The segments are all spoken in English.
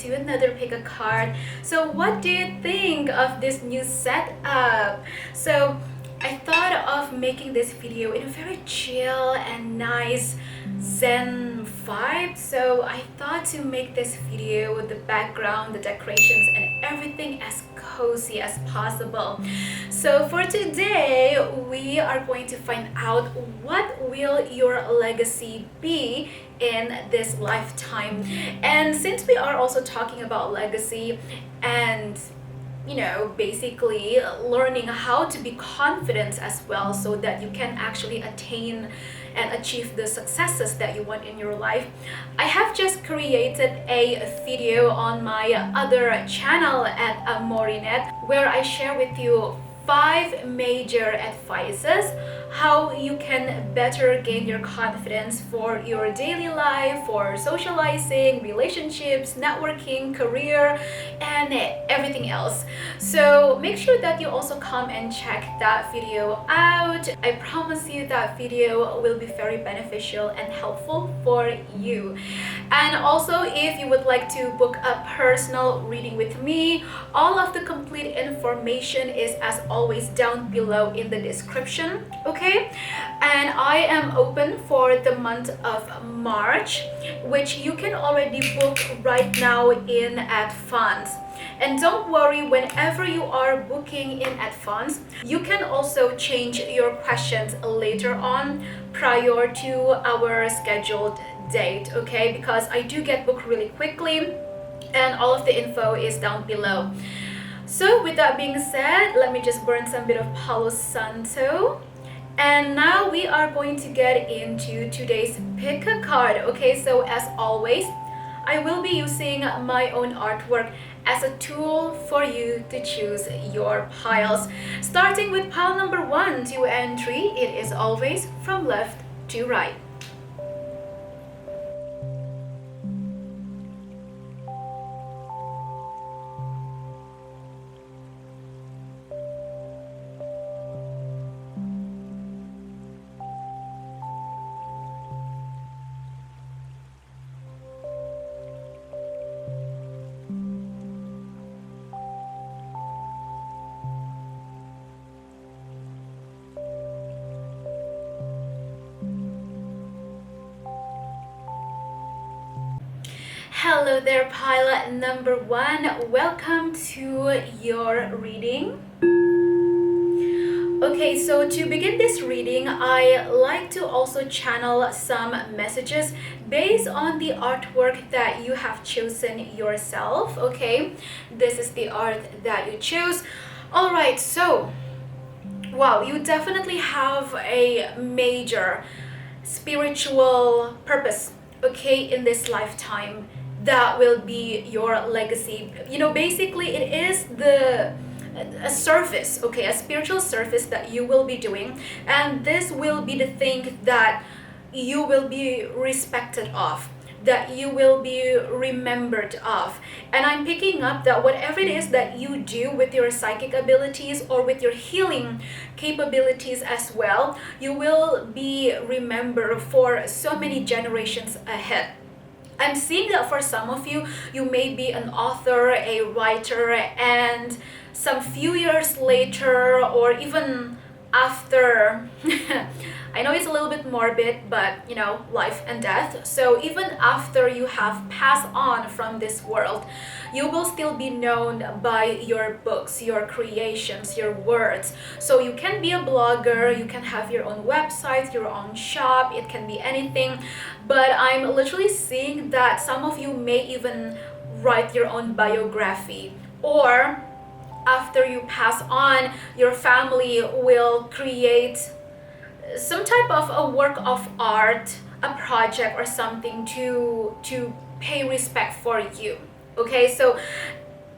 to another pick a card. So what do you think of this new setup? So I thought of making this video in a very chill and nice zen vibe. So I thought to make this video with the background, the decorations, and everything as cozy as possible. So for today, we are going to find out what will your legacy be in this lifetime. And since we are also talking about legacy and basically learning how to be confident as well, so that you can actually attain and achieve the successes that you want in your life, I have just created a video on my other channel at amourinetteart, where I share with you 5 major advices how you can better gain your confidence for your daily life, for socializing, relationships, networking, career, and everything else. So make sure that you also come and check that video out. I promise you that video will be very beneficial and helpful for you. And also, if you would like to book a personal reading with me, all of the complete information is as always down below in the description, okay? And I am open for the month of March, which you can already book right now in advance. And don't worry, whenever you are booking in advance, you can also change your questions later on prior to our scheduled date, okay? Because I do get booked really quickly, and all of the info is down below. So with that being said, let me just burn some bit of Palo Santo. And now we are going to get into today's pick a card, okay? So as always, I will be using my own artwork as a tool for you to choose your piles. Starting with pile number 1, 2, and 3, it is always from left to right. Hello there, pile number 1. Welcome to your reading. Okay, so to begin this reading, I like to also channel some messages based on the artwork that you have chosen yourself, okay? This is the art that you choose. All right, so, wow, you definitely have a major spiritual purpose, okay, in this lifetime. That will be your legacy. Basically it is a service, okay, a spiritual service that you will be doing, and this will be the thing that you will be respected of, that you will be remembered of. And I'm picking up that whatever it is that you do with your psychic abilities or with your healing capabilities as well, you will be remembered for so many generations ahead. I'm seeing that for some of you, you may be an author, a writer, and some few years later, or even after, I know it's a little bit morbid, but life and death. So even after you have passed on from this world, you will still be known by your books, your creations, your words. So you can be a blogger, you can have your own website, your own shop, it can be anything. But I'm literally seeing that some of you may even write your own biography, or after you pass on, your family will create some type of a work of art, a project or something to pay respect for you, okay? So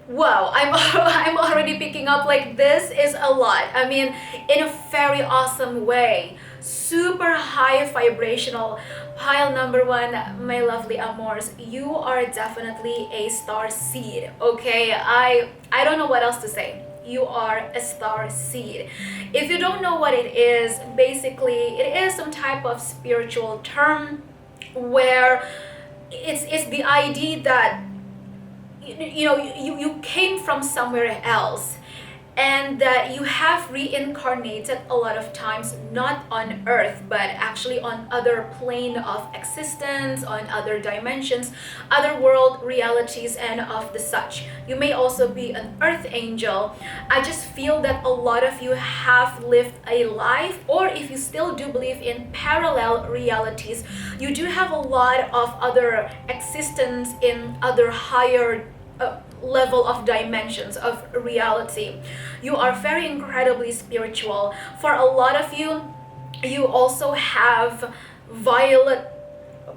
wow, I'm already picking up like this is a lot. I mean, in a very awesome way, super high vibrational. Pile number 1, my lovely amors, you are definitely a star seed, okay? I don't know what else to say. You are a star seed. If you don't know what it is, basically it is some type of spiritual term where it's the idea that you came from somewhere else, and that you have reincarnated a lot of times, not on earth but actually on other plane of existence, on other dimensions, other world realities, and of the such. You may also be an earth angel. I just feel that a lot of you have lived a life, or if you still do believe in parallel realities, you do have a lot of other existence in other higher level of dimensions of reality. You are very incredibly spiritual. For a lot of you, you also have violet,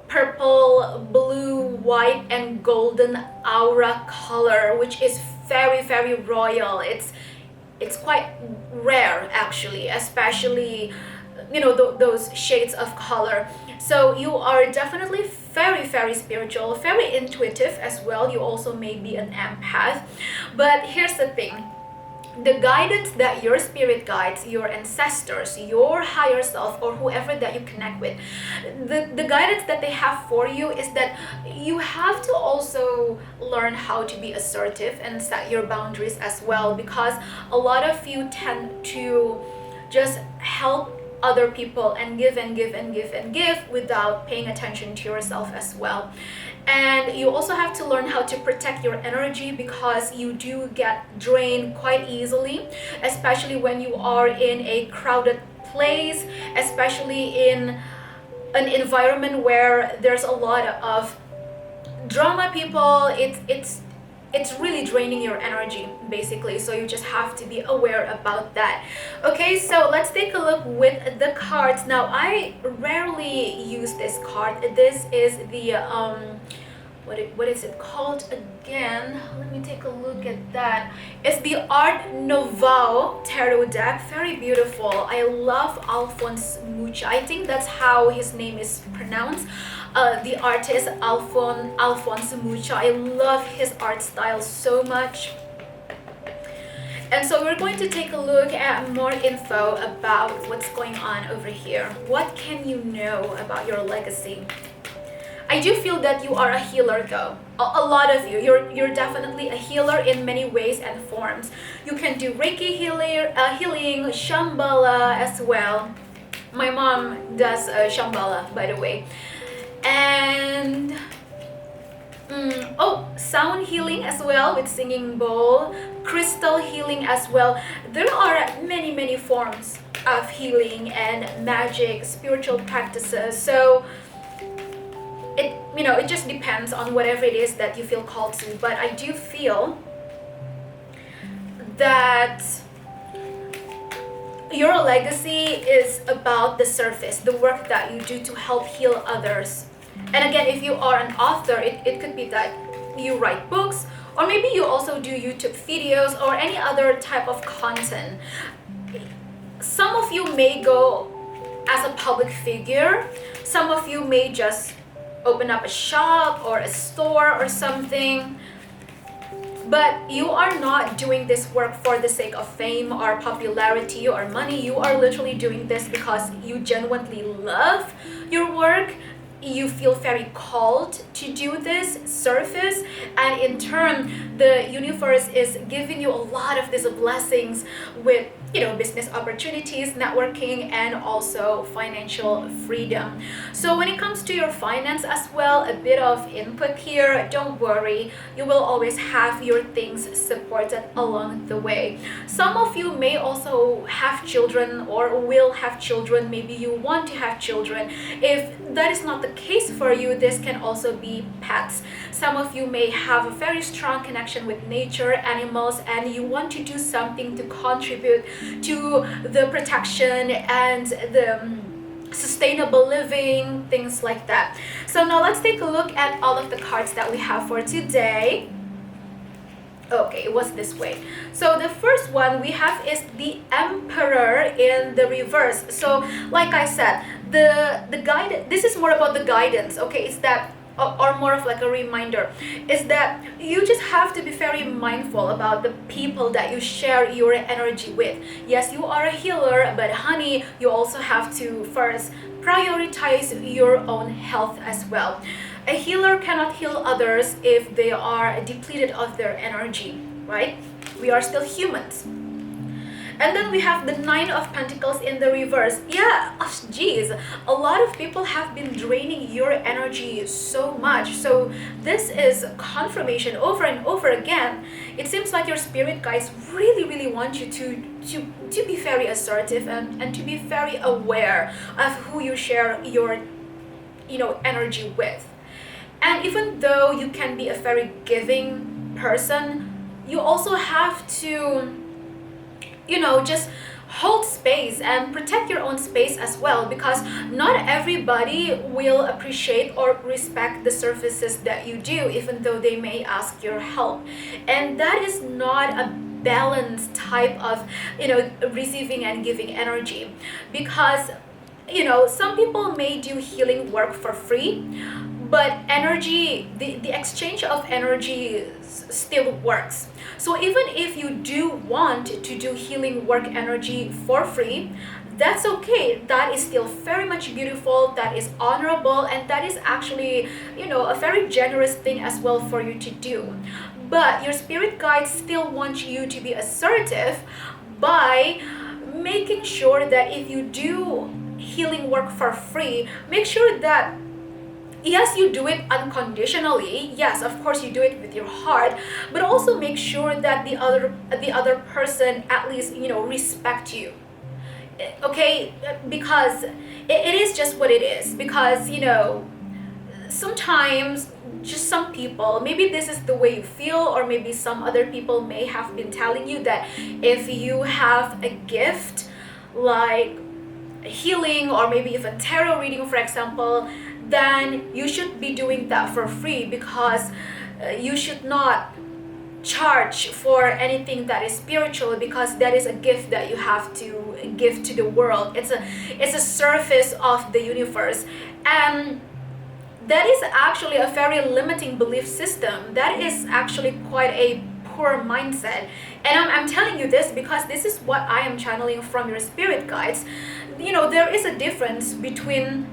purple, blue, white, and golden aura color, which is very, very royal. It's quite rare actually, especially those shades of color. So you are definitely very, very spiritual, very intuitive as well. You also may be an empath. But here's the thing, the guidance that your spirit guides, your ancestors, your higher self, or whoever that you connect with, the guidance that they have for you is that you have to also learn how to be assertive and set your boundaries as well, because a lot of you tend to just help other people and give and give and give and give without paying attention to yourself as well. And you also have to learn how to protect your energy, because you do get drained quite easily, especially when you are in a crowded place, especially in an environment where there's a lot of drama people. It's really draining your energy basically, so you just have to be aware about that. Okay, so let's take a look with the cards. Now, I rarely use this card. This is the what is it called again? Let me take a look at that. It's the Art Nouveau tarot deck. Very beautiful. I love Alphonse Mucha. I think that's how his name is pronounced. The artist Alphonse Mucha. I love his art style so much. And so we're going to take a look at more info about what's going on over here. What can you know about your legacy? I do feel that you are a healer though. A lot of you. You're definitely a healer in many ways and forms. You can do Reiki healing, Shambhala as well. My mom does Shambhala, by the way. And sound healing as well with singing bowl, crystal healing as well. There are many forms of healing and magic, spiritual practices. So it just depends on whatever it is that you feel called to. But I do feel that your legacy is about the surface, the work that you do to help heal others. And again, if you are an author, it could be that you write books, or maybe you also do YouTube videos or any other type of content. Some of you may go as a public figure. Some of you may just open up a shop or a store or something. But you are not doing this work for the sake of fame or popularity or money. You are literally doing this because you genuinely love your work. You feel very called to do this service, and in turn the universe is giving you a lot of these blessings with business opportunities, networking, and also financial freedom. So when it comes to your finance as well, a bit of input here. Don't worry, you will always have your things supported along the way. Some of you may also have children or will have children. Maybe you want to have children. If that is not the case for you, this can also be pets. Some of you may have a very strong connection with nature, animals, and you want to do something to contribute to the protection and the sustainable living, things like that. So now let's take a look at all of the cards that we have for today. Okay, it was this way. So the first one we have is the Emperor in the reverse. So like I said, the guide, this is more about the guidance, okay? It's that, or more of like a reminder, is that you just have to be very mindful about the people that you share your energy with. Yes, you are a healer, but honey, you also have to first prioritize your own health as well. A healer cannot heal others if they are depleted of their energy, right? We are still humans. And then we have the Nine of Pentacles in the reverse. Yeah, geez, a lot of people have been draining your energy so much. So this is confirmation over and over again. It seems like your spirit guides really want you to be very assertive and to be very aware of who you share your energy with. And even though you can be a very giving person, you also have to just hold space and protect your own space as well, because not everybody will appreciate or respect the services that you do, even though they may ask your help. And that is not a balanced type of receiving and giving energy, because some people may do healing work for free, but energy, the exchange of energy still works. So even if you do want to do healing work energy for free, that's okay. That is still very much beautiful, that is honorable, and that is actually a very generous thing as well for you to do. But your spirit guides still want you to be assertive by making sure that if you do healing work for free, make sure that yes, you do it unconditionally. Yes, of course you do it with your heart, but also make sure that the other person at least respect you. Okay, because it is just what it is. Because sometimes just some people, maybe this is the way you feel, or maybe some other people may have been telling you that if you have a gift like healing, or maybe even tarot reading, for example, then you should be doing that for free, because you should not charge for anything that is spiritual, because that is a gift that you have to give to the world. It's a service of the universe, and that is actually a very limiting belief system. That is actually quite a poor mindset. And I'm telling you this because this is what I am channeling from your spirit guides. There is a difference between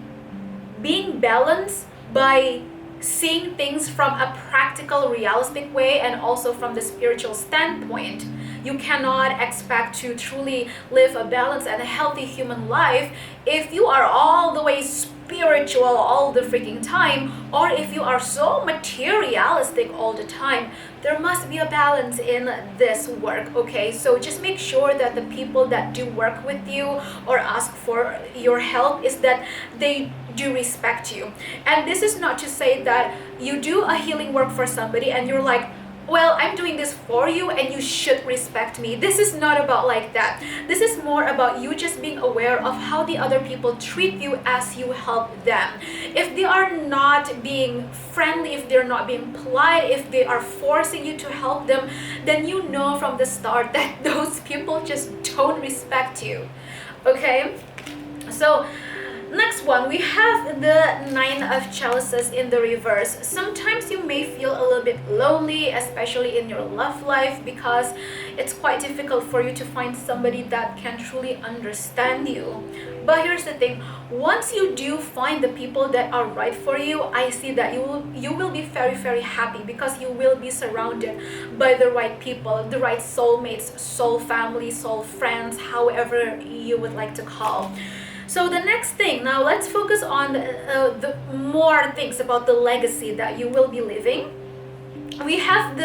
being balanced by seeing things from a practical, realistic way, and also from the spiritual standpoint. You cannot expect to truly live a balanced and a healthy human life if you are all the way spiritual all the freaking time, or if you are so materialistic all the time. There must be a balance in this work, okay? So just make sure that the people that do work with you or ask for your help is that they do respect you. And this is not to say that you do a healing work for somebody and you're like, well, I'm doing this for you and you should respect me. This is not about like that. This is more about you just being aware of how the other people treat you as you help them. If they are not being friendly, if they're not being polite, if they are forcing you to help them, then you know from the start that those people just don't respect you. Okay? So next one, we have the Nine of Chalices in the reverse. Sometimes you may feel a little bit lonely, especially in your love life, because it's quite difficult for you to find somebody that can truly understand you. But here's the thing, once you do find the people that are right for you, I see that you will be very happy, because you will be surrounded by the right people, the right soulmates, soul family, soul friends, however you would like to call. So the next thing, now let's focus on the more things about the legacy that you will be living. We have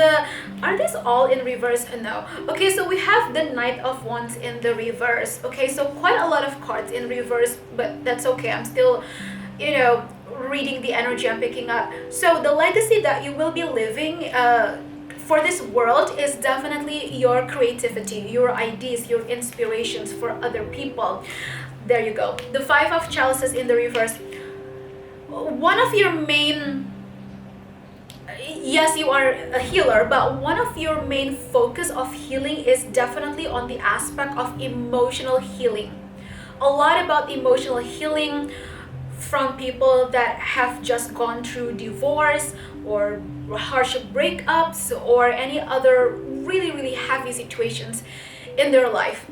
are these all in reverse? No. Okay, so we have the Knight of Wands in the reverse. Okay, so quite a lot of cards in reverse, but that's okay. I'm still, reading the energy I'm picking up. So the legacy that you will be living for this world is definitely your creativity, your ideas, your inspirations for other people. There you go. The Five of Chalices in the reverse. One of your main, yes, you are a healer, but one of your main focus of healing is definitely on the aspect of emotional healing. A lot about emotional healing from people that have just gone through divorce or harsh breakups or any other really heavy situations in their life.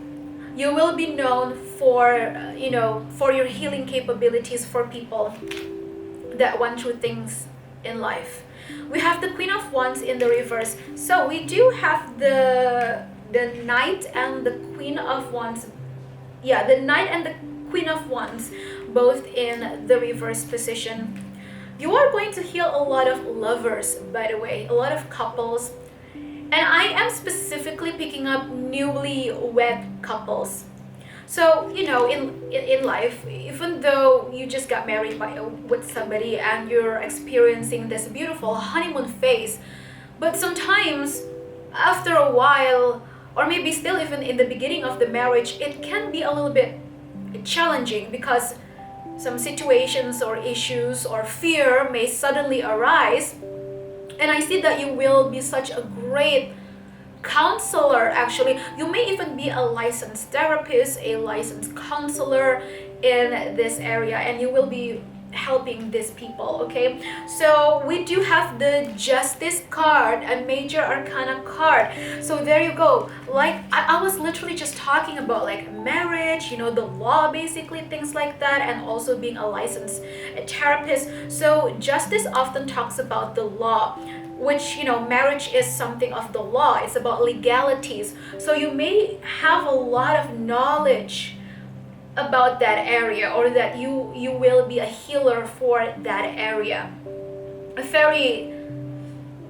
You will be known for, for your healing capabilities for people that went through things in life. We have the Queen of Wands in the reverse. So we do have the Knight and the Queen of Wands. Yeah, the Knight and the Queen of Wands both in the reverse position. You are going to heal a lot of lovers, by the way, a lot of couples. And I am specifically picking up newlywed couples. So, you know, in life, even though you just got married with somebody and you're experiencing this beautiful honeymoon phase, but sometimes after a while, or maybe still even in the beginning of the marriage, it can be a little bit challenging because some situations or issues or fear may suddenly arise. And I see that you will be such a great counselor. Actually, you may even be a licensed therapist, a licensed counselor in this area, and you will be helping these people. Okay, so we do have the Justice card, a major arcana card. So there you go. Like I was literally just talking about like marriage, you know, the law, basically things like that, and also being a licensed therapist. So Justice often talks about the law, which, you know, marriage is something of the law. It's about legalities. So you may have a lot of knowledge about that area, or that you will be a healer for that area. A very,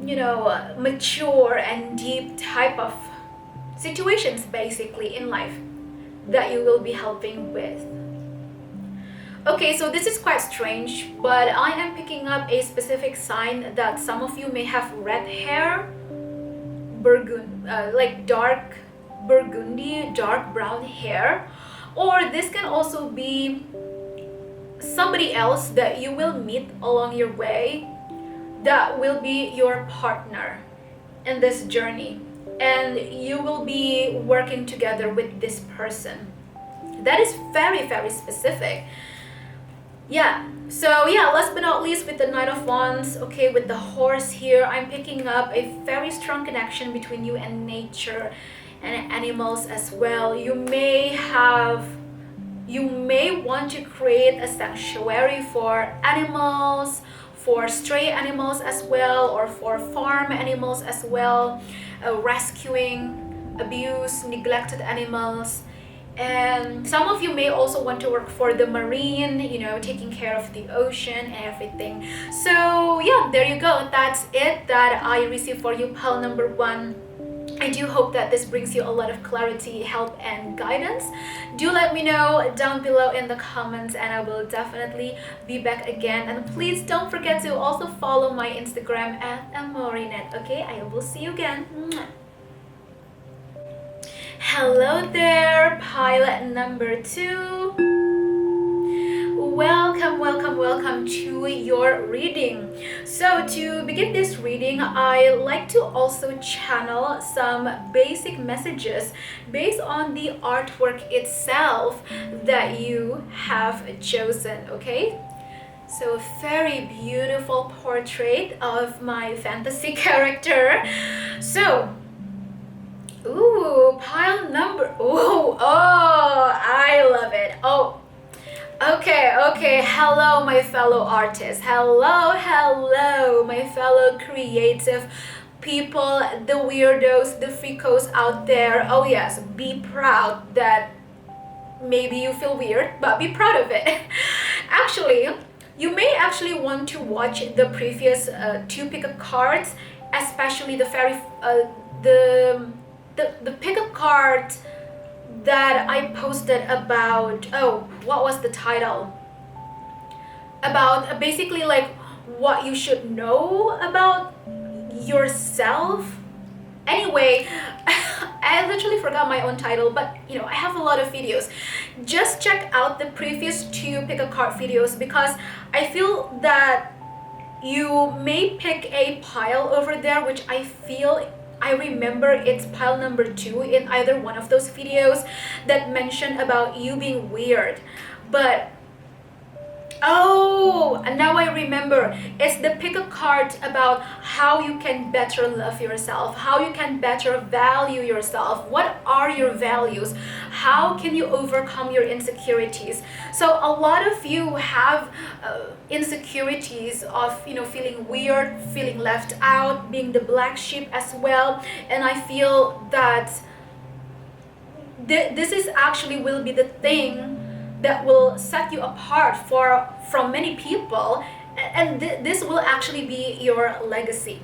you know, mature and deep type of situations basically in life that you will be helping with. Okay, so this is quite strange, but I am picking up a specific sign that some of you may have red hair, like dark burgundy, dark brown hair, or this can also be somebody else that you will meet along your way that will be your partner in this journey, and you will be working together with this person. That is very, very specific. Yeah, so yeah, last but not least, with the Knight of Wands, okay, with the horse here, I'm picking up a very strong connection between you and nature and animals as well. You may want to create a sanctuary for animals, for stray animals as well, or for farm animals as well, rescuing abused, neglected animals. And some of you may also want to work for the marine, you know, taking care of the ocean and everything. So yeah, there you go. That's it that I received for you, pile number 1. I do hope that this brings you a lot of clarity, help, and guidance. Do let me know down below in the comments, and I will definitely be back again. And please don't forget to also follow my Instagram at amourinette. Okay, I will see you again. Hello there, pile number 2. Welcome to your reading. So to begin this reading, I like to also channel some basic messages based on the artwork itself that you have chosen, okay? So a very beautiful portrait of my fantasy character. So ooh, pile number, oh, I love it. Oh, okay, hello my fellow artists, hello my fellow creative people, the weirdos, the freakos out there. Oh yes, be proud that maybe you feel weird, but be proud of it. Actually, you may actually want to watch the previous 2 pickup cards, especially the very the pickup card that I posted about, oh, what was the title? About basically like what you should know about yourself. Anyway, I literally forgot my own title, but you know, I have a lot of videos. Just check out the previous 2 pickup card videos, because I feel that you may pick a pile over there, which I remember it's pile number 2 in either one of those videos that mentioned about you being weird. But Oh, and now I remember. It's the pick a card about how you can better love yourself, how you can better value yourself. What are your values? How can you overcome your insecurities? So a lot of you have insecurities of, feeling weird, feeling left out, being the black sheep as well. And I feel that this is actually will be the thing that will set you apart from many people, and this will actually be your legacy.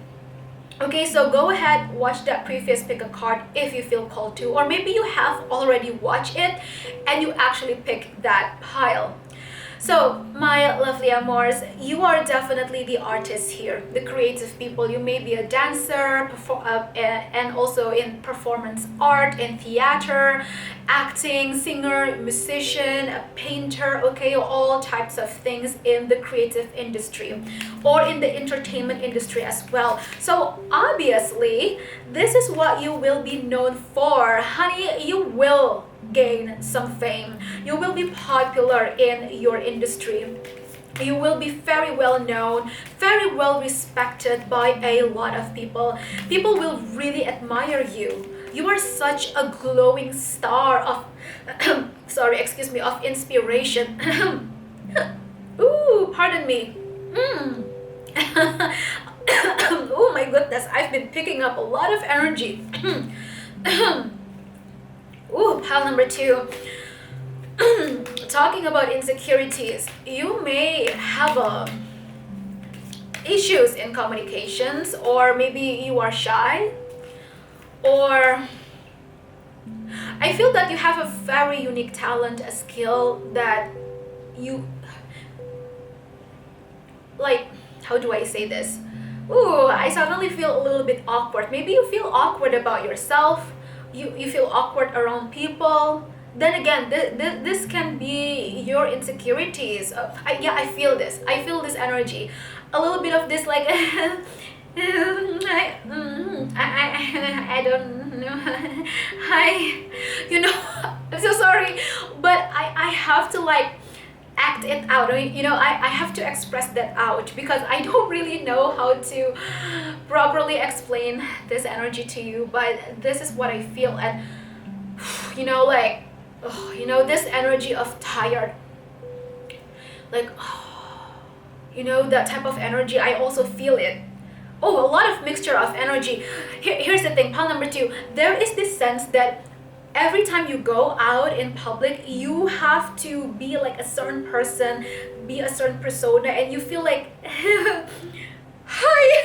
Okay, so go ahead, watch that previous pick a card if you feel called to, or maybe you have already watched it and you actually pick that pile. So, my lovely amors, you are definitely the artist here, the creative people. You may be a dancer, and also in performance art, in theater, acting, singer, musician, a painter, okay, all types of things in the creative industry or in the entertainment industry as well. So, obviously, this is what you will be known for. Honey, you will gain some fame. You will be popular in your industry. You will be very well known, very well respected by a lot of people. People will really admire you. You are such a glowing star of sorry, excuse me, of inspiration. Ooh, pardon me. Oh my goodness, I've been picking up a lot of energy. Ooh, pile number 2. Talking about insecurities, you may have issues in communications, or maybe you are shy, or I feel that you have a very unique talent, a skill that you, like, how do I say this? Ooh, I suddenly feel a little bit awkward. Maybe you feel awkward about yourself. You feel awkward around people. Then again, this can be your insecurities. I feel this. I feel this energy. A little bit of this, like, I don't know. I'm so sorry, but I have to, like, act it out. I have to express that out because I don't really know how to properly explain this energy to you, but this is what I feel. And this energy of tired, like, that type of energy, I also feel it. Oh, a lot of mixture of energy. Here's the thing, pile number 2. There is this sense that every time you go out in public, you have to be like a certain person, be a certain persona, and you feel like, hi,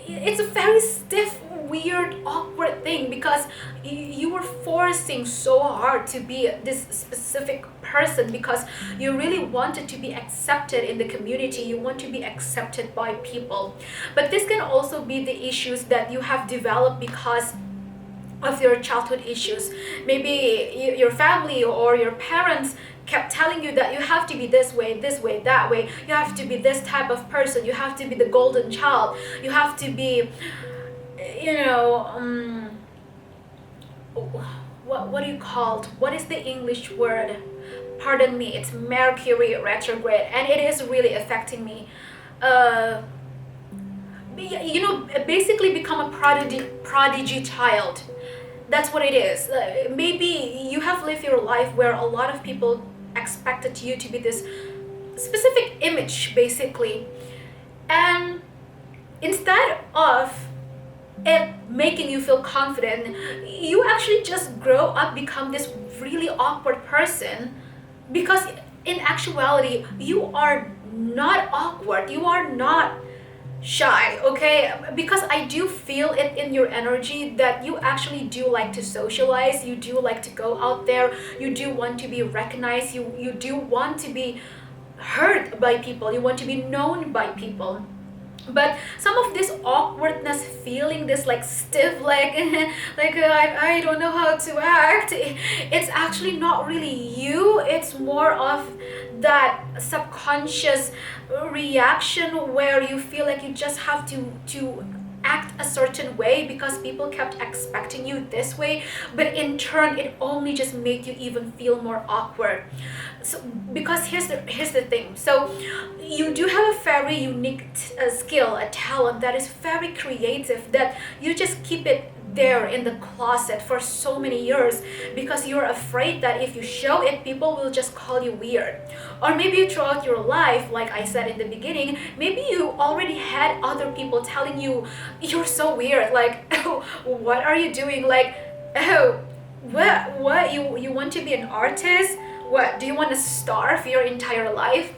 it's a very stiff, weird, awkward thing because you were forcing so hard to be this specific person because you really wanted to be accepted in the community. You want to be accepted by people. But this can also be the issues that you have developed because of your childhood issues. Maybe your family or your parents kept telling you that you have to be this way, that way. You have to be this type of person. You have to be the golden child. You have to be, what do you call it? What is the English word? Pardon me, it's Mercury retrograde, and it is really affecting me. Basically become a prodigy child. That's what it is. Maybe you have lived your life where a lot of people expected you to be this specific image, basically. And instead of it making you feel confident, you actually just grow up, become this really awkward person, because in actuality, you are not awkward. You are not shy, okay? Because I do feel it in your energy that you actually do like to socialize. You do like to go out there. You do want to be recognized. You do want to be heard by people. You want to be known by people. But some of this awkwardness, feeling this like stiff, like I don't know how to act, it's actually not really you. It's more of that subconscious reaction where you feel like you just have to act a certain way because people kept expecting you this way, but in turn it only just made you even feel more awkward. So because here's the thing. So you do have a very unique skill, a talent that is very creative, that you just keep it there in the closet for so many years because you're afraid that if you show it, people will just call you weird. Or maybe throughout your life, like I said in the beginning, maybe you already had other people telling you, you're so weird, like, oh, what are you doing, like, oh, what you want to be an artist? What, do you want to starve your entire life?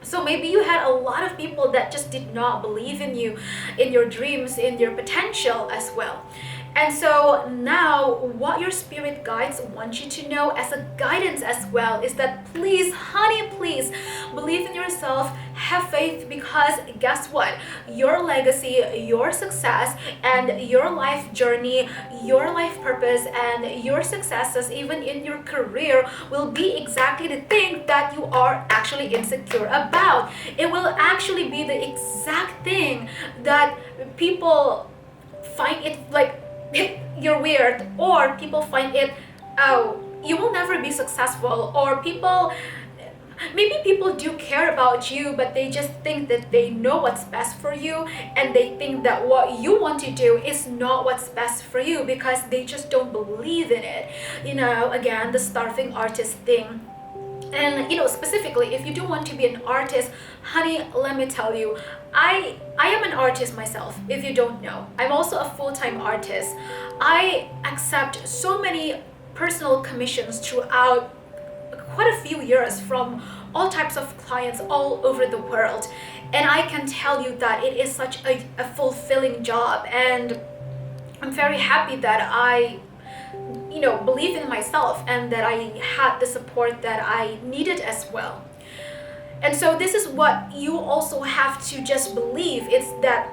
So maybe you had a lot of people that just did not believe in you, in your dreams, in your potential as well. And so now what your spirit guides want you to know as a guidance as well is that please, honey, please believe in yourself, have faith, because guess what? Your legacy, your success, and your life journey, your life purpose, and your successes, even in your career, will be exactly the thing that you are actually insecure about. It will actually be the exact thing that people find it like you're weird, or people find it, oh, you will never be successful, or maybe people do care about you, but they just think that they know what's best for you, and they think that what you want to do is not what's best for you because they just don't believe in it. Again, the starving artist thing. And specifically, if you do want to be an artist, honey, let me tell you, I am an artist myself, if you don't know. I'm also a full-time artist. I accept so many personal commissions throughout quite a few years from all types of clients all over the world. And I can tell you that it is such a fulfilling job, and I'm very happy that I believe in myself and that I had the support that I needed as well. And so this is what you also have to just believe. It's that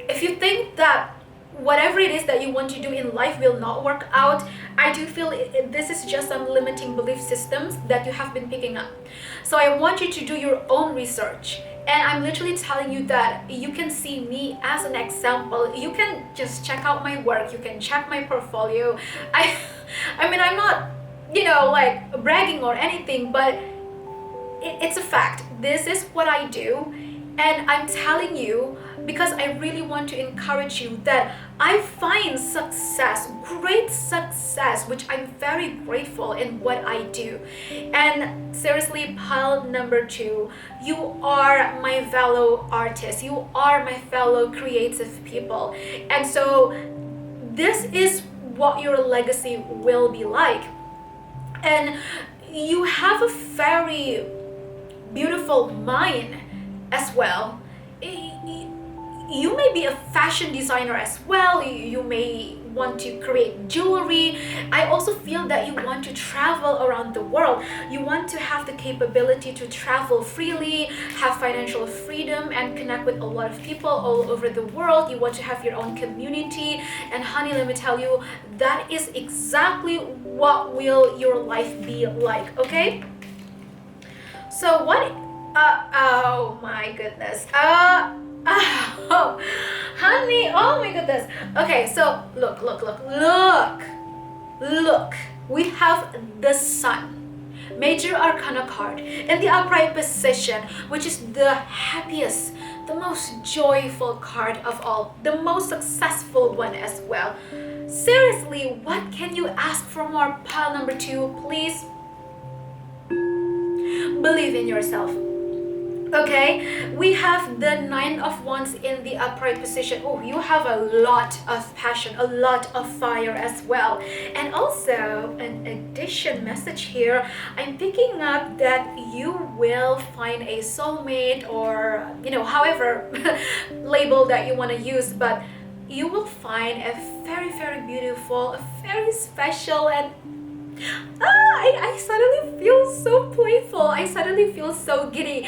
if you think that whatever it is that you want to do in life will not work out, I do feel this is just some limiting belief systems that you have been picking up. So I want you to do your own research. And I'm literally telling you that you can see me as an example. You can just check out my work. You can check my portfolio. I mean, I'm not, like bragging or anything, but it's a fact. This is what I do. And I'm telling you because I really want to encourage you that I find success, great success, which I'm very grateful in what I do. And seriously, pile number 2, you are my fellow artists. You are my fellow creative people. And so this is what your legacy will be like. And you have a very beautiful mind as well. You may be a fashion designer as well. You may want to create jewelry. I also feel that you want to travel around the world. You want to have the capability to travel freely, have financial freedom, and connect with a lot of people all over the world. You want to have your own community. And honey, let me tell you, that is exactly what will your life be like, okay? So what, oh my goodness. Oh, honey, oh my goodness. Okay, so look. We have the Sun, Major Arcana card, in the upright position, which is the happiest, the most joyful card of all, the most successful one as well. Seriously, what can you ask for more? Pile number 2, please. Believe in yourself. Okay, we have the 9 of Wands in the upright position. Oh, you have a lot of passion, a lot of fire as well. And also, an addition message here, I'm picking up that you will find a soulmate, or, however label that you want to use, but you will find a very, very beautiful, very special, and I suddenly feel so playful. I suddenly feel so giddy.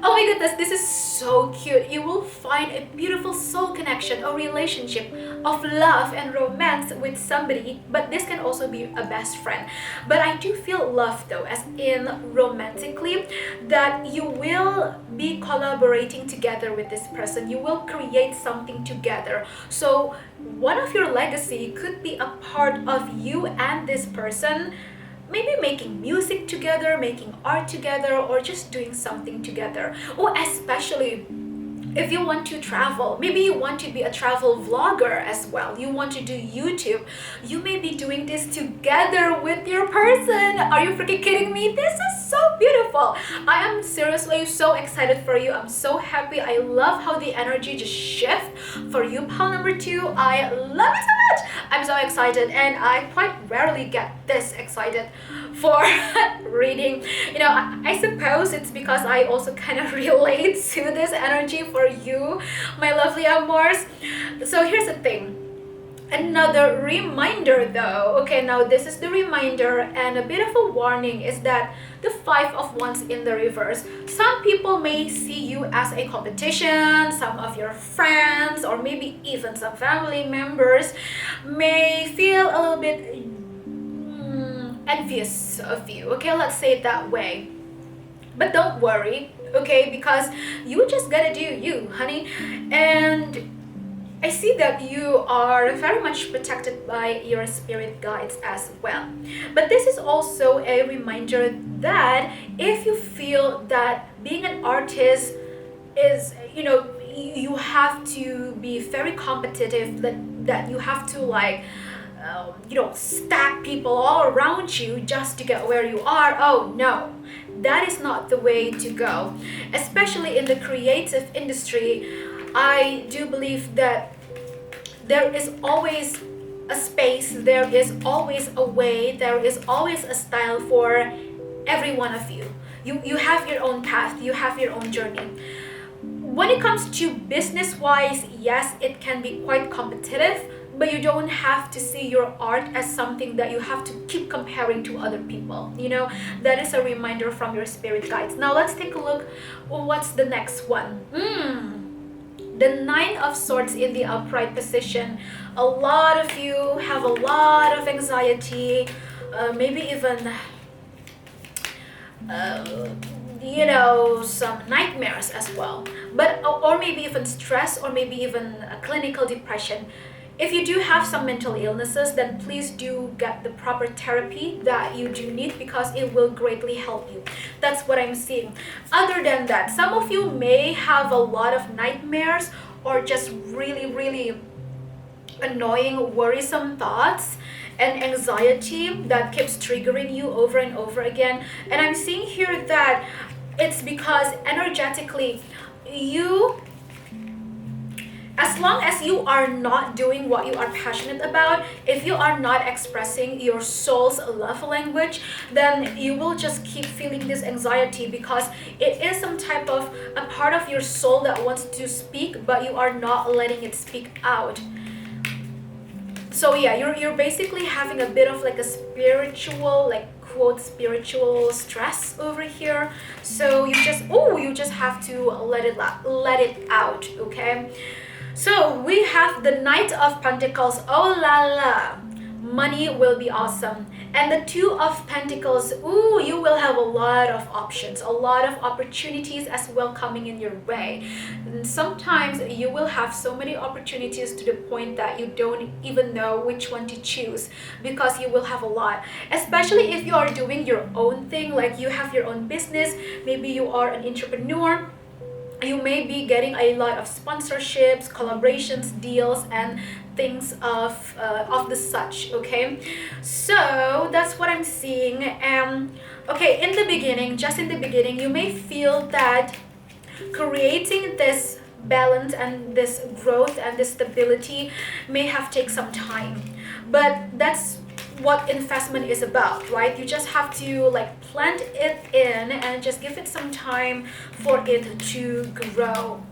Oh my goodness, this is so cute. You will find a beautiful soul connection, a relationship of love and romance with somebody, but this can also be a best friend. But I do feel love though, as in romantically, that you will be collaborating together with this person. You will create something together. So one of your legacy could be a part of you and this person maybe making music together, making art together, or just doing something together. Or especially if you want to travel, maybe you want to be a travel vlogger as well, you want to do YouTube, you may be doing this together with your person. Are you freaking kidding me? This is so beautiful. I am seriously so excited for you. I'm so happy. I love how the energy just shift for you, pal number 2. I love it so much. I'm so excited, and I quite rarely get this excited for reading. You know, I suppose it's because I also kind of relate to this energy for you, my lovely amors. So here's the thing. Another reminder though, okay, now this is the reminder, and a bit of a warning is that the 5 of Wands in the reverse, some people may see you as a competition. Some of your friends or maybe even some family members may feel a little bit envious of you, okay, let's say it that way. But don't worry, okay, because you just gotta do you, honey. And I see that you are very much protected by your spirit guides as well. But this is also a reminder that if you feel that being an artist is, you know, you have to be very competitive, that you have to like you know, stack people all around you just to get where you are. Oh no, that is not the way to go. Especially in the creative industry, I do believe that there is always a space, there is always a way, there is always a style for every one of you. You have your own path, you have your own journey. When it comes to business-wise, yes, it can be quite competitive, but you don't have to see your art as something that you have to keep comparing to other people. You know, that is a reminder from your spirit guides. Now let's take a look. What's the next one? The 9 of Swords in the upright position. A lot of you have a lot of anxiety, maybe even you know, some nightmares as well, but or maybe even stress, or maybe even a clinical depression. If you do have some mental illnesses, then please do get the proper therapy that you do need, because it will greatly help you. That's what I'm seeing. Other than that, some of you may have a lot of nightmares or just really annoying, worrisome thoughts and anxiety that keeps triggering you over and over again. And I'm seeing here that it's because energetically you, as long as you are not doing what you are passionate about, if you are not expressing your soul's love language, then you will just keep feeling this anxiety, because it is some type of a part of your soul that wants to speak, but you are not letting it speak out. So yeah, you're basically having a bit of like a spiritual, like quote, spiritual stress over here. So you just have to let it out, okay? So we have the Knight of Pentacles. Oh la la, money will be awesome. And the 2 of Pentacles. Ooh, you will have a lot of options, a lot of opportunities as well coming in your way. And sometimes you will have so many opportunities to the point that you don't even know which one to choose, because you will have a lot. Especially if you are doing your own thing, like you have your own business, maybe you are an entrepreneur. You may be getting a lot of sponsorships, collaborations, deals, and things of the such, okay? So that's what I'm seeing. Okay, in the beginning, just in the beginning, you may feel that creating this balance and this growth and this stability may have taken some time, but that's what investment is about, right? You just have to like plant it in and just give it some time for it to grow.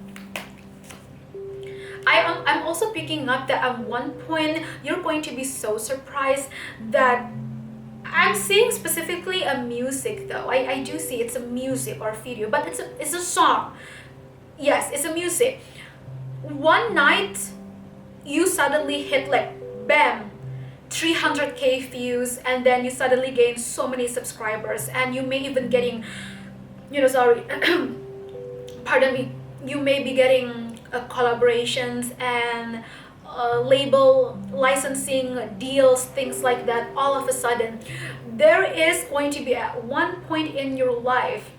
I'm also picking up that at one point you're going to be so surprised that I'm seeing specifically a music though. I do see it's a music or video, but it's a song. Yes, it's a music. One night you suddenly hit like bam, 300k views, and then you suddenly gain so many subscribers, and you may even getting, you know, sorry, pardon me, you may be getting collaborations and label licensing deals, things like that all of a sudden. there is going to be at one point in your life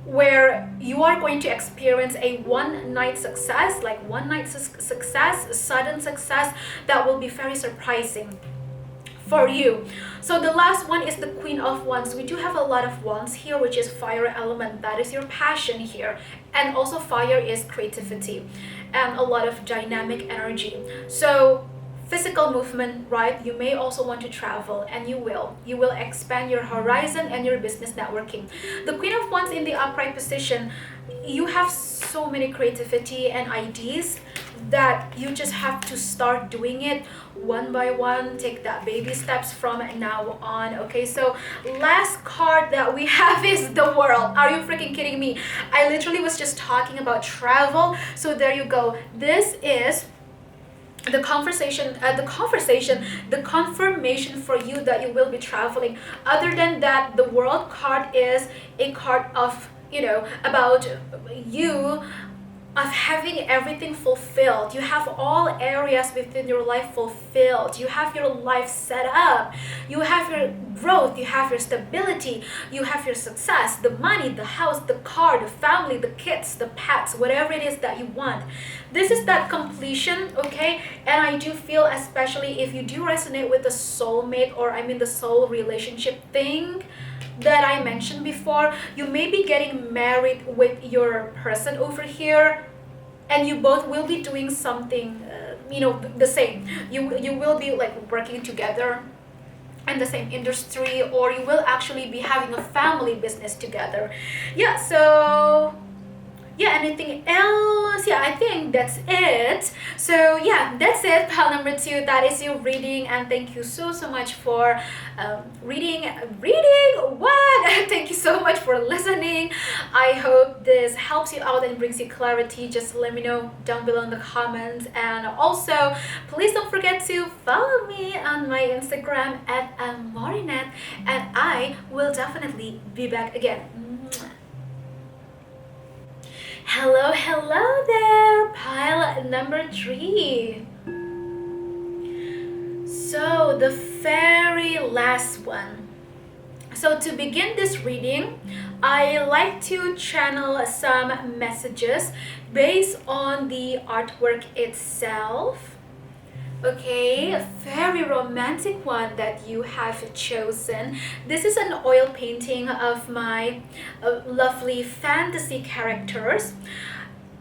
where you are going to experience a one-night success, like one-night success, sudden success that will be very surprising for you. So the last one is the Queen of Wands. We do have a lot of wands here, which is fire element. That is your passion here. And also fire is creativity and a lot of dynamic energy. So physical movement, right? You may also want to travel, and you will expand your horizon and your business networking. The Queen of Wands in the upright position, you have so many creativity and ideas that you just have to start doing it one by one. Take that baby steps from now on. Okay, so last card that we have is the World. Are you freaking kidding me? I literally was just talking about travel, so there you go. This is the confirmation for you that you will be traveling. Other than that, the World card is a card of, about you, of having everything fulfilled. You have all areas within your life fulfilled. You have your life set up. You have your growth. You have your stability. You have your success, the money, the house, the car, the family, the kids, the pets, whatever it is that you want. This is that completion, okay? And I do feel, especially if you do resonate with the soulmate, or the soul relationship thing that I mentioned before, you may be getting married with your person over here, and you both will be doing something, the same. You will be like working together in the same industry, or you will actually be having a family business together. Yeah, so yeah, anything else? Yeah, I think that's it. So yeah, that's it, pile number 2. That is your reading, and thank you so much for reading what thank you so much for listening. I hope this helps you out and brings you clarity. Just let me know down below in the comments, and also please don't forget to follow me on my Instagram at amourinette, and I will definitely be back again. Hello there, pile number 3. So the very last one. So to begin this reading, I like to channel some messages based on the artwork itself. Okay, a very romantic one that you have chosen. This is an oil painting of my lovely fantasy characters.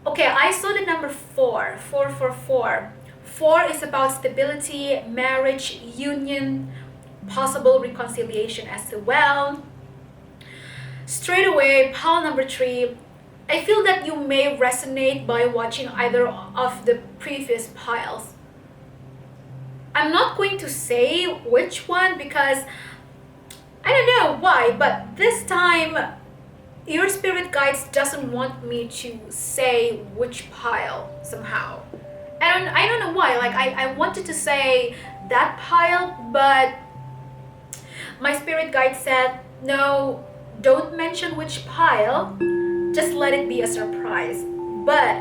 Okay, I saw the number 4. 4. 4 is about stability, marriage, union, possible reconciliation as well. Straight away, pile number 3. I feel that you may resonate by watching either of the previous piles. I'm not going to say which one because I don't know why, but this time your spirit guides doesn't want me to say which pile somehow. I don't know why. Like I wanted to say that pile, but my spirit guide said, no, don't mention which pile. Just let it be a surprise. But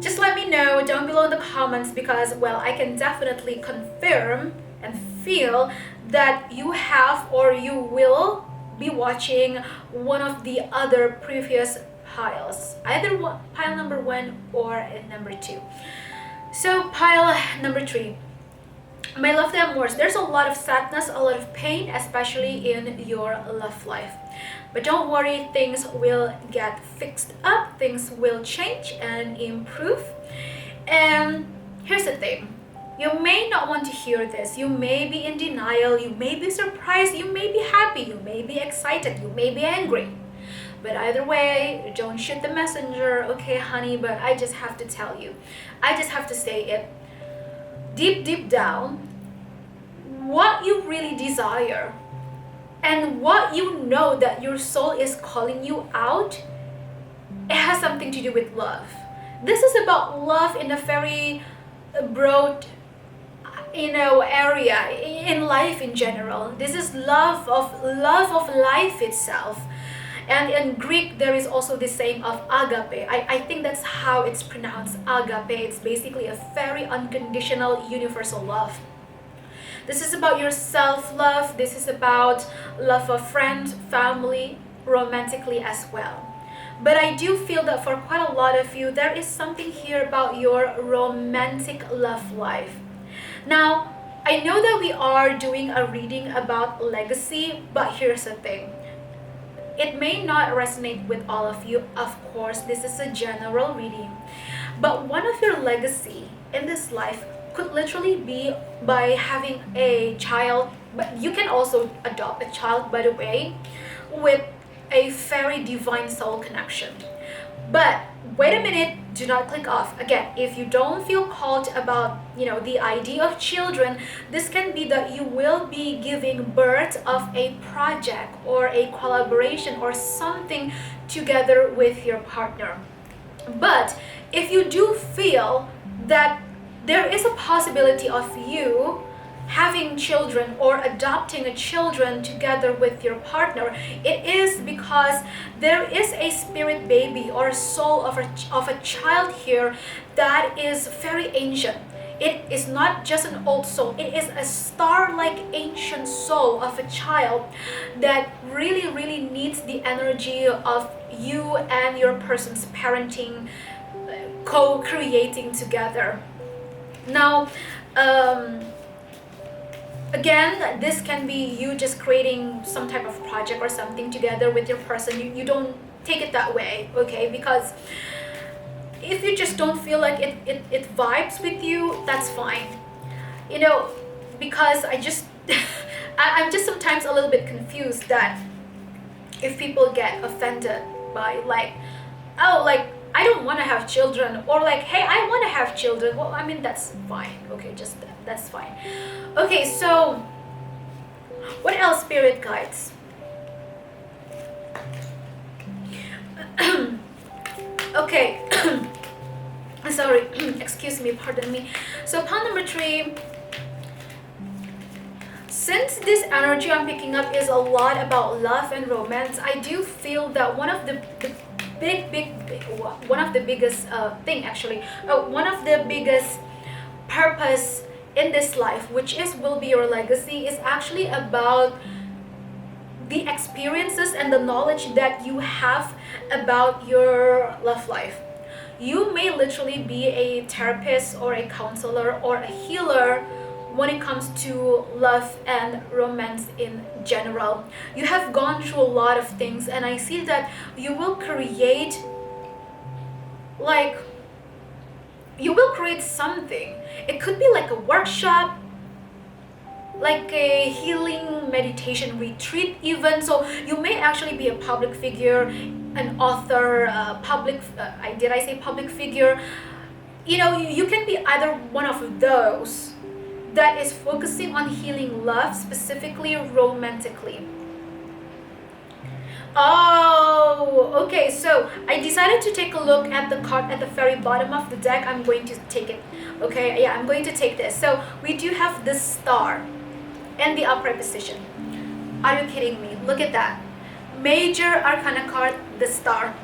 just let me know down below in the comments, because, well, I can definitely confirm and feel that you have or you will be watching one of the other previous piles. Either pile number 1 or number 2. So pile number 3. My lovely amours, there's a lot of sadness, a lot of pain, especially in your love life. But don't worry, things will get fixed up, things will change and improve. And here's the thing, you may not want to hear this, you may be in denial, you may be surprised, you may be happy, you may be excited, you may be angry. But either way, don't shoot the messenger, okay honey, but I just have to tell you, I just have to say it. Deep down, what you really desire and what you know that your soul is calling you out, it has something to do with love. This is about love in a very broad, area in life in general. This is love of life itself. And in Greek, there is also the saying of agape. I think that's how it's pronounced, agape. It's basically a very unconditional, universal love. This is about your self-love. This is about love of friends, family, romantically as well. But I do feel that for quite a lot of you, there is something here about your romantic love life. Now, I know that we are doing a reading about legacy, but here's the thing. It may not resonate with all of you. Of course, this is a general reading. But one of your legacy in this life could literally be by having a child. But you can also adopt a child, by the way, with a very divine soul connection. But wait a minute, do not click off. Again, if you don't feel called about, the idea of children, this can be that you will be giving birth of a project or a collaboration or something together with your partner. But if you do feel that there is a possibility of you having children or adopting a children together with your partner, it is because there is a spirit baby or soul of a child here that is very ancient. It is not just an old soul, it is a star-like ancient soul of a child that really, really needs the energy of you and your person's parenting, co-creating together. Now, again, this can be you just creating some type of project or something together with your person. You don't take it that way, okay? Because if you just don't feel like it vibes with you, that's fine. Because I'm just sometimes a little bit confused that if people get offended by I don't want to have children, or hey, I want to have children. Well, I mean, that's fine. Okay, that's fine. Okay, so what else, spirit guides? Okay. Sorry, excuse me, pardon me. So pile number 3, since this energy I'm picking up is a lot about love and romance, I do feel that one of the biggest purpose in this life, which will be your legacy, is actually about the experiences and the knowledge that you have about your love life. You may literally be a therapist or a counselor or a healer when it comes to love and romance in general. You have gone through a lot of things, and I see that you will create something. It could be like a workshop, like a healing meditation retreat even. So you may actually be a public figure, an author, did I say public figure? You can be either one of those that is focusing on healing love, specifically romantically. Oh, okay, so I decided to take a look at the card at the very bottom of the deck. I'm going to take it. Okay, yeah, I'm going to take this. So we do have the star in the upright position. Are you kidding me? Look at that. Major Arcana card, the star.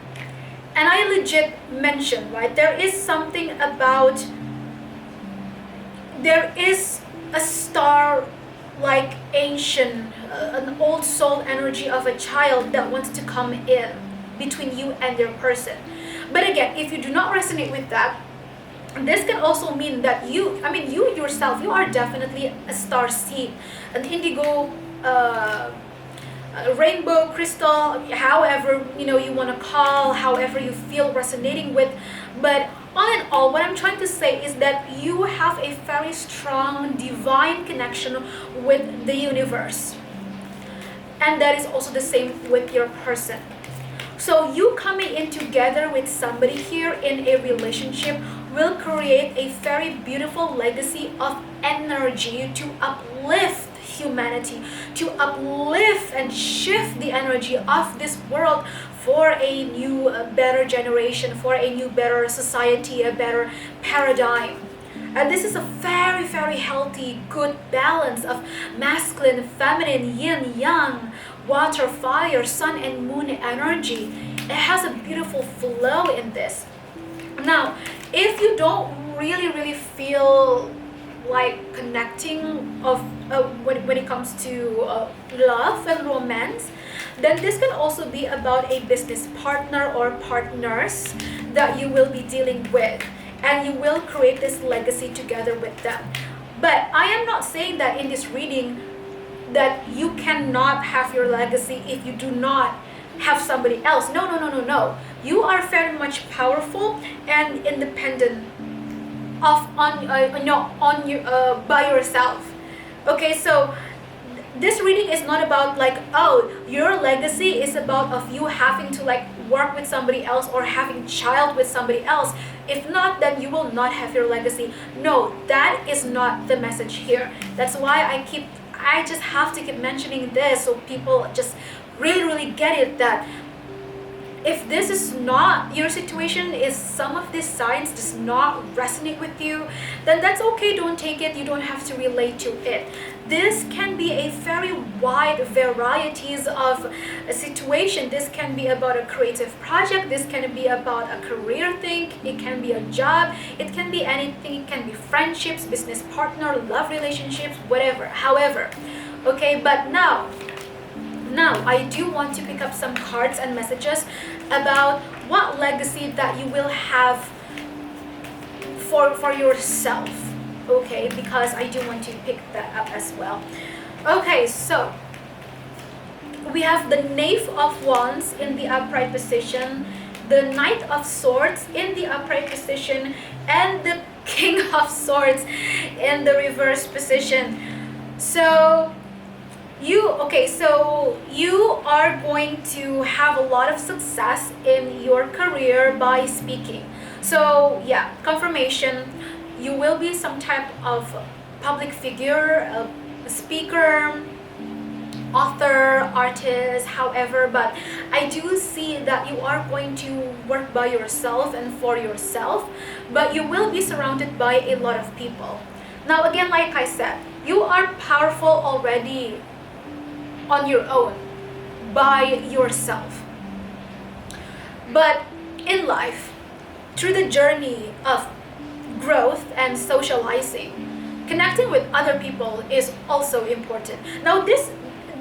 And I legit mentioned, right, there is something about, there is a star like ancient, an old soul energy of a child that wants to come in between you and your person. But again, if you do not resonate with that, this can also mean that you yourself, you are definitely a star seed, an indigo, rainbow crystal, however you want to call, however you feel resonating with. But all in all, what I'm trying to say is that you have a very strong divine connection with the universe, and that is also the same with your person. So you coming in together with somebody here in a relationship will create a very beautiful legacy of energy to uplift humanity, to uplift and shift the energy of this world for a new, better generation, for a new, better society, a better paradigm. And this is a very, very healthy, good balance of masculine, feminine, yin, yang, water, fire, sun and moon energy. It has a beautiful flow in this. Now, if you don't really feel like connecting of when it comes to love and romance, then this can also be about a business partner or partners that you will be dealing with, and you will create this legacy together with them. But I am not saying that in this reading that you cannot have your legacy if you do not have somebody else. No, no, no, no, no. You are very much powerful and independent of on you by yourself. Okay, so this reading is not about like, oh, your legacy is about of you having to like work with somebody else or having child with somebody else. If not, then you will not have your legacy. No, that is not the message here. That's why I just have to keep mentioning this, so people just really get it, that if this is not your situation, is some of these signs does not resonate with you, then that's okay. Don't take it. You don't have to relate to it. This can be a very wide varieties of a situation. This can be about a creative project. This can be about a career thing. It can be a job. It can be anything. It can be friendships, business partner, love relationships, whatever. However, okay, but now I do want to pick up some cards and messages about what legacy that you will have for yourself. Okay, because I do want to pick that up as well. Okay, so we have the Knave of Wands in the upright position, the Knight of Swords in the upright position, and the King of Swords in the reverse position. So you are going to have a lot of success in your career by speaking. So yeah, confirmation, you will be some type of public figure, a speaker, author, artist, however, but I do see that you are going to work by yourself and for yourself, but you will be surrounded by a lot of people. Now again, like I said, you are powerful already on your own, by yourself. But in life, through the journey of growth and socializing, connecting with other people is also important. Now this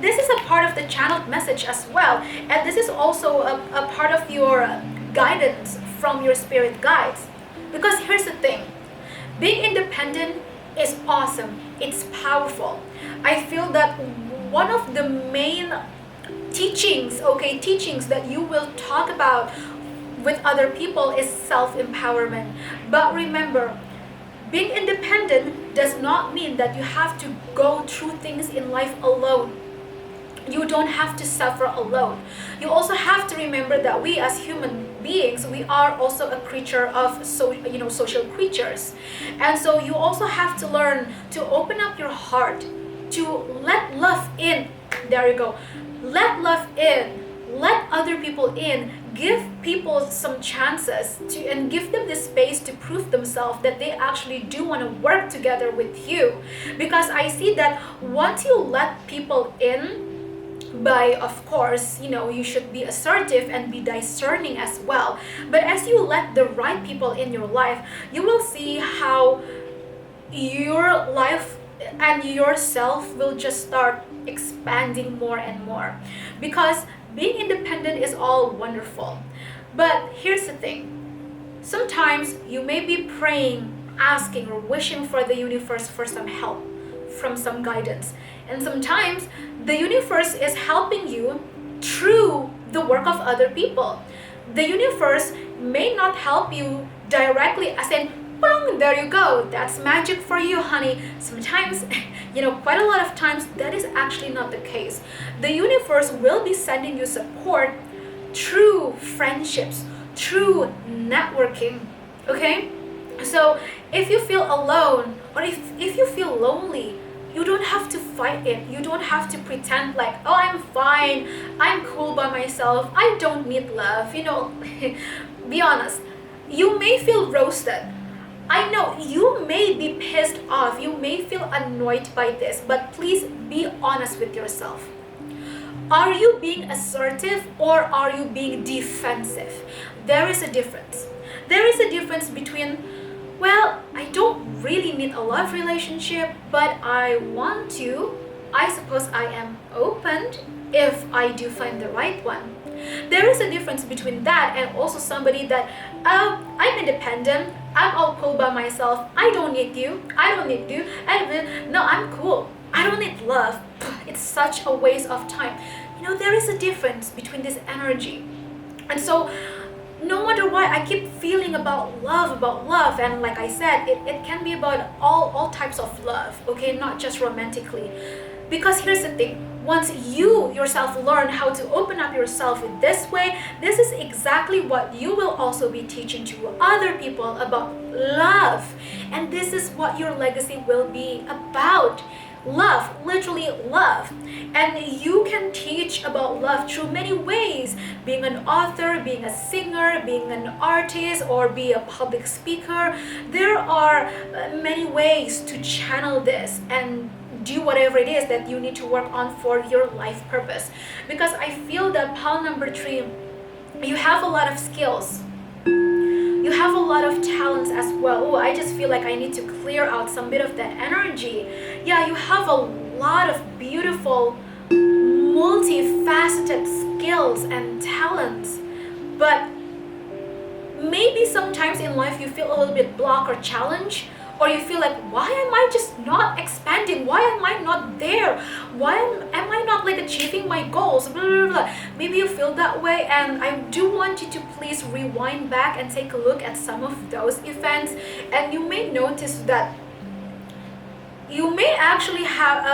is a part of the channeled message as well, and this is also a part of your guidance from your spirit guides. Because here's the thing, being independent is awesome, it's powerful. I feel that one of the main teachings that you will talk about with other people is self-empowerment. But remember, being independent does not mean that you have to go through things in life alone. You don't have to suffer alone. You also have to remember that we as human beings, we are also a creature of social creatures. And so you also have to learn to open up your heart, to let love in. There you go. Let love in. Let other people in. Give people some chances and give them the space to prove themselves that they actually do want to work together with you. Because I see that once you let people in, by of course, you should be assertive and be discerning as well. But as you let the right people in your life, you will see how your life and yourself will just start expanding more and more. Because being independent is all wonderful. But here's the thing. Sometimes you may be praying, asking, or wishing for the universe for some help, from some guidance. And sometimes the universe is helping you through the work of other people. The universe may not help you directly, as in, boom, there you go, that's magic for you, honey. Sometimes, quite a lot of times, that is actually not the case. The universe will be sending you support through friendships, through networking, okay? So if you feel alone, or if you feel lonely, you don't have to fight it. You don't have to pretend like, oh, I'm fine, I'm cool by myself, I don't need love. Be honest. You may feel roasted. I know you may be pissed off, you may feel annoyed by this, but please be honest with yourself. Are you being assertive or are you being defensive? There is a difference. There is a difference between Well, I don't really need a love relationship, but I want to. I suppose I am open if I do find the right one. There is a difference between that and also somebody that I'm independent, I'm all cool by myself, I don't need you, I don't need you, and no, I'm cool. I don't need love. It's such a waste of time. There is a difference between this energy. And so no matter what, I keep feeling about love, and like I said, it can be about all types of love, okay, not just romantically. Because here's the thing, once you yourself learn how to open up yourself in this way, this is exactly what you will also be teaching to other people about love. And this is what your legacy will be about. Love, literally love. And you can teach about love through many ways, being an author, being a singer, being an artist, or be a public speaker. There are many ways to channel this and do whatever it is that you need to work on for your life purpose. Because I feel that pile number 3, you have a lot of skills, you have a lot of talents as well. Oh, I just feel like I need to clear out some bit of that energy. Yeah, you have a lot of beautiful, multifaceted skills and talents, but maybe sometimes in life you feel a little bit blocked or challenged, or you feel like, why am I just not expanding? Why am I not there? Why am I not like achieving my goals? Blah, blah, blah. Maybe you feel that way, and I do want you to please rewind back and take a look at some of those events, and you may notice that you may actually have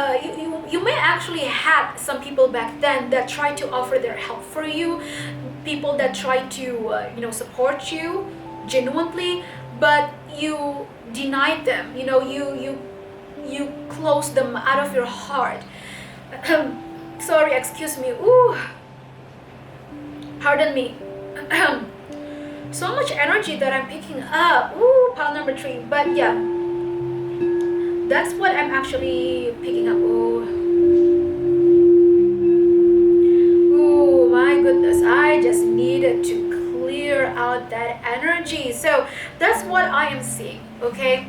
you may actually had some people back then that tried to offer their help for you, people that tried to support you genuinely, but you denied them. You closed them out of your heart. Sorry, excuse me. Ooh, pardon me. So much energy that I'm picking up. Ooh, pile number 3. But yeah, that's what I'm actually picking up. Ooh, my goodness, I just needed to clear out that energy. So that's what I am seeing, okay?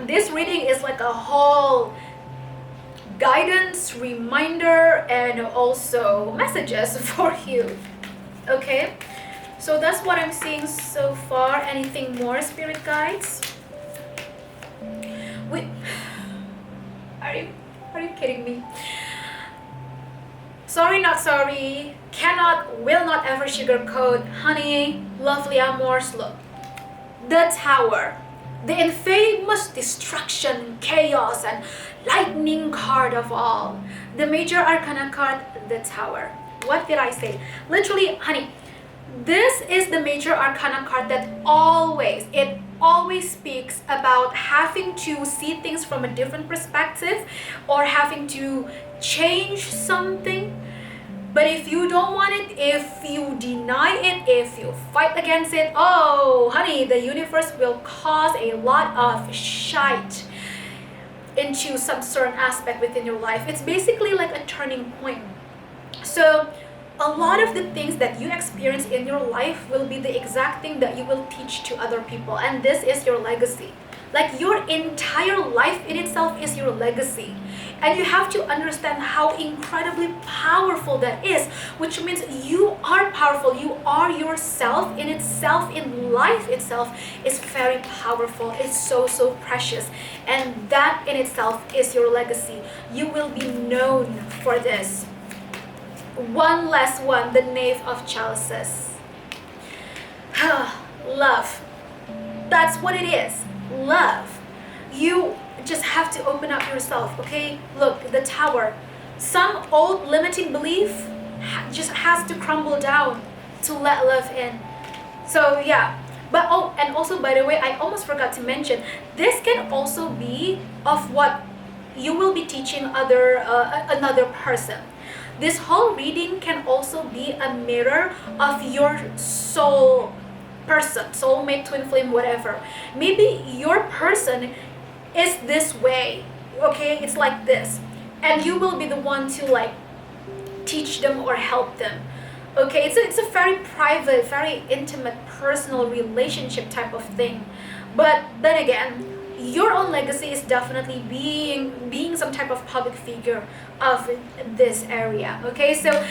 This reading is like a whole guidance, reminder, and also messages for you, okay? So that's what I'm seeing so far. Anything more, spirit guides? Are you kidding me? Sorry, not sorry. Cannot, will not ever sugarcoat. Honey, lovely amors, look. The Tower. The infamous destruction, chaos, and lightning card of all. The major arcana card, the Tower. What did I say? Literally, honey, this is the major arcana card that always speaks about having to see things from a different perspective, or having to change something. But if you don't want it, if you deny it, if you fight against it, oh honey, the universe will cause a lot of shite into some certain aspect within your life. It's basically like a turning point. So a lot of the things that you experience in your life will be the exact thing that you will teach to other people, and this is your legacy. Like your entire life in itself is your legacy, and you have to understand how incredibly powerful that is, which means you are powerful. You are yourself in itself, in life itself is very powerful. It's so precious, and that in itself is your legacy. You will be known for this. One last one, the Knave of Chalices. Love. That's what it is. Love. You just have to open up yourself, okay? Look, the Tower. Some old limiting belief just has to crumble down to let love in. So yeah. But oh, and also, by the way, I almost forgot to mention, this can also be of what you will be teaching another person. This whole reading can also be a mirror of your soul person, soulmate, twin flame, whatever. Maybe your person is this way, okay? It's like this, and you will be the one to like teach them or help them, okay? It's a very private, very intimate, personal relationship type of thing, But then again, your own legacy is definitely being some type of public figure of this area. Okay, so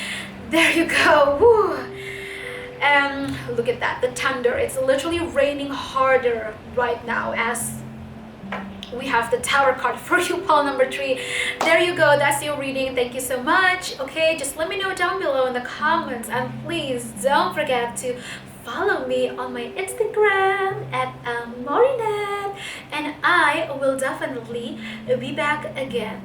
there you go. Woo. And look at that, the thunder. It's literally raining harder right now as we have the tower card for you, pile number 3. There you go, that's your reading. Thank you so much. Okay, just let me know down below in the comments, and please don't forget to follow me on my Instagram at amourinette, and I will definitely be back again.